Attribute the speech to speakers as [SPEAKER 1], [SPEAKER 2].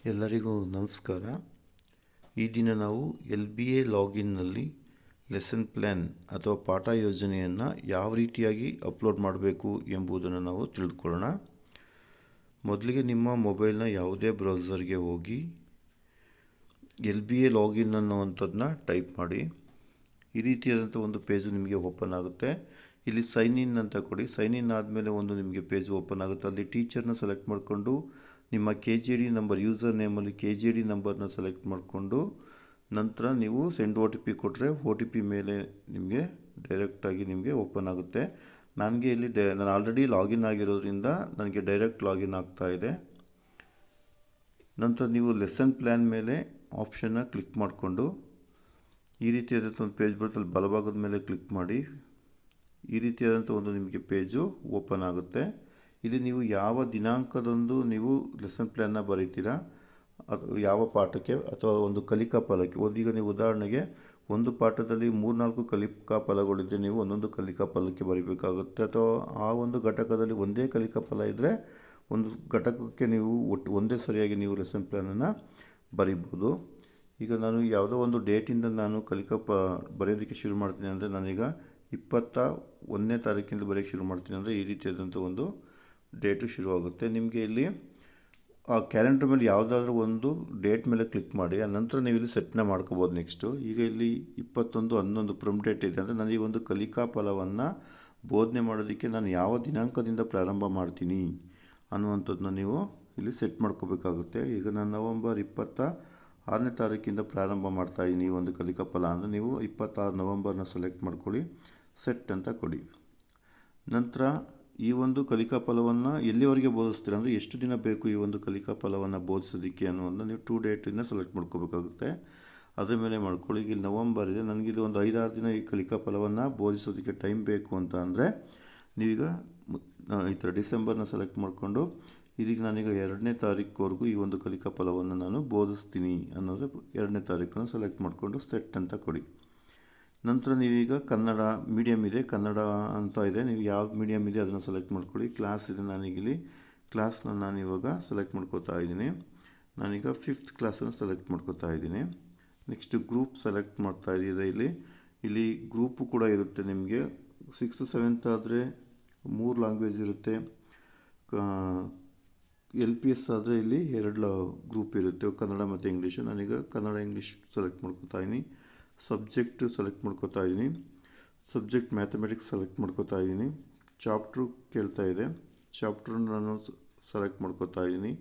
[SPEAKER 1] ಎಲ್ಲರಿಗೂ ನಮಸ್ಕಾರ. ಈ ದಿನ ನಾವು LBA ಲಾಗಿನ್ನಲ್ಲಿ ಲೆಸನ್ ಪ್ಲ್ಯಾನ್ ಅಥವಾ ಪಾಠ ಯೋಜನೆಯನ್ನು ಯಾವ ರೀತಿಯಾಗಿ ಅಪ್ಲೋಡ್ ಮಾಡಬೇಕು ಎಂಬುದನ್ನು ನಾವು ತಿಳಿದುಕೊಳ್ಳೋಣ. ಮೊದಲಿಗೆ ನಿಮ್ಮ ಮೊಬೈಲ್ನ ಯಾವುದೇ ಬ್ರೌಸರ್ಗೆ ಹೋಗಿ LBA ಲಾಗಿನ್ ಅನ್ನುವಂಥದ್ದನ್ನ ಟೈಪ್ ಮಾಡಿ. ಈ ರೀತಿಯಾದಂಥ ಒಂದು ಪೇಜು ನಿಮಗೆ ಓಪನ್ ಆಗುತ್ತೆ. ಇಲ್ಲಿ ಸೈನ್ ಇನ್ ಅಂತ ಕೊಡಿ. ಸೈನ್ ಇನ್ ಆದಮೇಲೆ ಒಂದು ನಿಮಗೆ ಪೇಜ್ ಓಪನ್ ಆಗುತ್ತೆ. ಅಲ್ಲಿ ಟೀಚರ್ನ ಸೆಲೆಕ್ಟ್ ಮಾಡಿಕೊಂಡು ನಿಮ್ಮ KGD ನಂಬರ್, ಯೂಸರ್ ನೇಮಲ್ಲಿ KGD ನಂಬರ್ನ ಸೆಲೆಕ್ಟ್ ಮಾಡಿಕೊಂಡು ನಂತರ ನೀವು ಸೆಂಡ್ OTP ಕೊಟ್ಟರೆ OTP ಮೇಲೆ ನಿಮಗೆ ಡೈರೆಕ್ಟಾಗಿ ನಿಮಗೆ ಓಪನ್ ಆಗುತ್ತೆ. ನನಗೆ ಇಲ್ಲಿ ನಾನು ಆಲ್ರೆಡಿ ಲಾಗಿನ್ ಆಗಿರೋದ್ರಿಂದ ನನಗೆ ಡೈರೆಕ್ಟ್ ಲಾಗಿನ್ ಆಗ್ತಾ ಇದೆ. ನಂತರ ನೀವು ಲೆಸನ್ ಪ್ಲ್ಯಾನ್ ಮೇಲೆ ಆಪ್ಷನ್ನ ಕ್ಲಿಕ್ ಮಾಡಿಕೊಂಡು ಈ ರೀತಿಯಾದಂಥ ಒಂದು ಪೇಜ್ ಬರುತ್ತೆ. ಅಲ್ಲಿ ಬಲಭಾಗದ ಮೇಲೆ ಕ್ಲಿಕ್ ಮಾಡಿ. ಈ ರೀತಿಯಾದಂಥ ಒಂದು ನಿಮಗೆ ಪೇಜು ಓಪನ್ ಆಗುತ್ತೆ. ಇಲ್ಲಿ ನೀವು ಯಾವ ದಿನಾಂಕದಂದು ನೀವು ಲೆಸನ್ ಪ್ಲ್ಯಾನ್ನ ಬರೀತೀರಾ, ಅದು ಯಾವ ಪಾಠಕ್ಕೆ ಅಥವಾ ಒಂದು ಕಲಿಕಾ ಫಲಕ್ಕೆ. ಈಗ ನೀವು ಉದಾಹರಣೆಗೆ ಒಂದು ಪಾಠದಲ್ಲಿ 3-4 ಕಲಿಕಾ ಫಲಗಳಿದ್ದರೆ ನೀವು ಒಂದೊಂದು ಕಲಿಕಾ ಫಲಕ್ಕೆ ಬರೀಬೇಕಾಗುತ್ತೆ. ಅಥವಾ ಆ ಒಂದು ಘಟಕದಲ್ಲಿ ಒಂದೇ ಕಲಿಕಾ ಫಲ ಇದ್ದರೆ ಒಂದು ಘಟಕಕ್ಕೆ ನೀವು ಒಂದೇ ಸರಿಯಾಗಿ ನೀವು ಲೆಸನ್ ಪ್ಲ್ಯಾನನ್ನು ಬರೀಬೋದು. ಈಗ ನಾನು ಯಾವುದೋ ಒಂದು ಡೇಟಿಂದ ನಾನು ಬರೆಯೋದಕ್ಕೆ ಶುರು ಮಾಡ್ತೀನಿ ಅಂದರೆ ನಾನೀಗ 21ನೇ ತಾರೀಕಿಂದ ಬರೆಯೋಕ್ಕೆ ಶುರು ಮಾಡ್ತೀನಿ ಅಂದರೆ ಈ ರೀತಿಯಾದಂಥ ಒಂದು ಡೇಟು ಶುರುವಾಗುತ್ತೆ. ನಿಮಗೆ ಇಲ್ಲಿ ಆ ಕ್ಯಾಲೆಂಡರ್ ಮೇಲೆ ಯಾವುದಾದ್ರೂ ಒಂದು ಡೇಟ್ ಮೇಲೆ ಕ್ಲಿಕ್ ಮಾಡಿ. ಆ ನಂತರ ನೀವು ಇಲ್ಲಿ ಸೆಟ್ನ ಮಾಡ್ಕೋಬೋದು. ನೆಕ್ಸ್ಟು ಈಗ ಇಲ್ಲಿ 21/11 ಪ್ರಮ್ ಡೇಟ್ ಇದೆ ಅಂದರೆ ನಾನು ಈ ಒಂದು ಕಲಿಕಾ ಫಲವನ್ನು ಬೋಧನೆ ಮಾಡೋದಕ್ಕೆ ನಾನು ಯಾವ ದಿನಾಂಕದಿಂದ ಪ್ರಾರಂಭ ಮಾಡ್ತೀನಿ ಅನ್ನುವಂಥದ್ದನ್ನ ನೀವು ಇಲ್ಲಿ ಸೆಟ್ ಮಾಡ್ಕೋಬೇಕಾಗುತ್ತೆ. ಈಗ ನಾನು ನವಂಬರ್ 26ನೇ ತಾರೀಕಿಂದ ಪ್ರಾರಂಭ ಮಾಡ್ತಾಯಿದ್ದೀನಿ ಈ ಒಂದು ಕಲಿಕಾ ಫಲ ಅಂದರೆ ನೀವು 26 ನವಂಬರ್ನ ಸೆಲೆಕ್ಟ್ ಮಾಡ್ಕೊಳ್ಳಿ, ಸೆಟ್ ಅಂತ ಕೊಡಿ. ನಂತರ ಈ ಒಂದು ಕಲಿಕಾ ಫಲವನ್ನು ಎಲ್ಲಿವರೆಗೆ ಬೋಧಿಸ್ತೀರ ಅಂದರೆ ಎಷ್ಟು ದಿನ ಬೇಕು ಈ ಒಂದು ಕಲಿಕಾ ಫಲವನ್ನು ಬೋಧಿಸೋದಕ್ಕೆ ಅನ್ನೋದನ್ನು ನೀವು ಟು ಡೇಟನ್ನು ಸೆಲೆಕ್ಟ್ ಮಾಡ್ಕೋಬೇಕಾಗುತ್ತೆ. ಅದರ ಮೇಲೆ ಮಾಡ್ಕೊಳ್ಳಿ. ಈಗ ನವಂಬರ್ ಇದೆ, ನನಗಿದು ಒಂದು 5-6 ದಿನ ಈ ಕಲಿಕಾ ಫಲವನ್ನು ಬೋಧಿಸೋದಕ್ಕೆ ಟೈಮ್ ಬೇಕು ಅಂತ ಅಂದರೆ ನೀವೀಗ ಈ ಥರ ಡಿಸೆಂಬರ್ನ ಸೆಲೆಕ್ಟ್ ಮಾಡಿಕೊಂಡು ಇದೀಗ ನಾನೀಗ 2ನೇ ತಾರೀಕುವರೆಗೂ ಈ ಒಂದು ಕಲಿಕಾ ಫಲವನ್ನು ನಾನು ಬೋಧಿಸ್ತೀನಿ ಅನ್ನೋದ್ರೆ 2ನೇ ತಾರೀಕನ್ನು ಸೆಲೆಕ್ಟ್ ಮಾಡಿಕೊಂಡು ಸೆಟ್ ಅಂತ ಕೊಡಿ. ನಂತರ ನೀವೀಗ ಕನ್ನಡ ಮೀಡಿಯಮ್ ಇದೆ, ಕನ್ನಡ ಅಂತ ಇದೆ, ನೀವು ಯಾವ ಮೀಡಿಯಮ್ ಇದೆ ಅದನ್ನು ಸೆಲೆಕ್ಟ್ ಮಾಡ್ಕೊಳ್ಳಿ. ಕ್ಲಾಸ್ ಇದೆ, ನಾನೀಗಿಲ್ಲಿ ಕ್ಲಾಸ್ನ ನಾನಿವಾಗ ಸೆಲೆಕ್ಟ್ ಮಾಡ್ಕೋತಾ ಇದ್ದೀನಿ. ನಾನೀಗ 5th ಕ್ಲಾಸನ್ನು ಸೆಲೆಕ್ಟ್ ಮಾಡ್ಕೋತಾ ಇದ್ದೀನಿ. ನೆಕ್ಸ್ಟ್ ಗ್ರೂಪ್ ಸೆಲೆಕ್ಟ್ ಮಾಡ್ತಾ ಇದ್ದೀನಿ. ಇಲ್ಲಿ ಗ್ರೂಪು ಕೂಡ ಇರುತ್ತೆ ನಿಮಗೆ. 6th 7th ಆದರೆ 3 ಲ್ಯಾಂಗ್ವೇಜ್ ಇರುತ್ತೆ. LPS ಆದರೆ ಇಲ್ಲಿ 2 ಗ್ರೂಪ್ ಇರುತ್ತೆ, ಕನ್ನಡ ಮತ್ತು ಇಂಗ್ಲೀಷು. ನಾನೀಗ ಕನ್ನಡ ಇಂಗ್ಲೀಷ್ ಸೆಲೆಕ್ಟ್ ಮಾಡ್ಕೋತಾ ಇದ್ದೀನಿ. ಸಬ್ಜೆಕ್ಟ್ ಸೆಲೆಕ್ಟ್ ಮಾಡ್ಕೋತಾ ಇದ್ದೀನಿ. ಸಬ್ಜೆಕ್ಟ್ ಮ್ಯಾಥಮೆಟಿಕ್ಸ್ ಸೆಲೆಕ್ಟ್ ಮಾಡ್ಕೋತಾ ಇದ್ದೀನಿ. ಚಾಪ್ಟ್ರು ಕೇಳ್ತಾ ಇದೆ, ಚಾಪ್ಟ್ರನ್ನ ನಾನು ಸೆಲೆಕ್ಟ್ ಮಾಡ್ಕೋತಾ ಇದ್ದೀನಿ.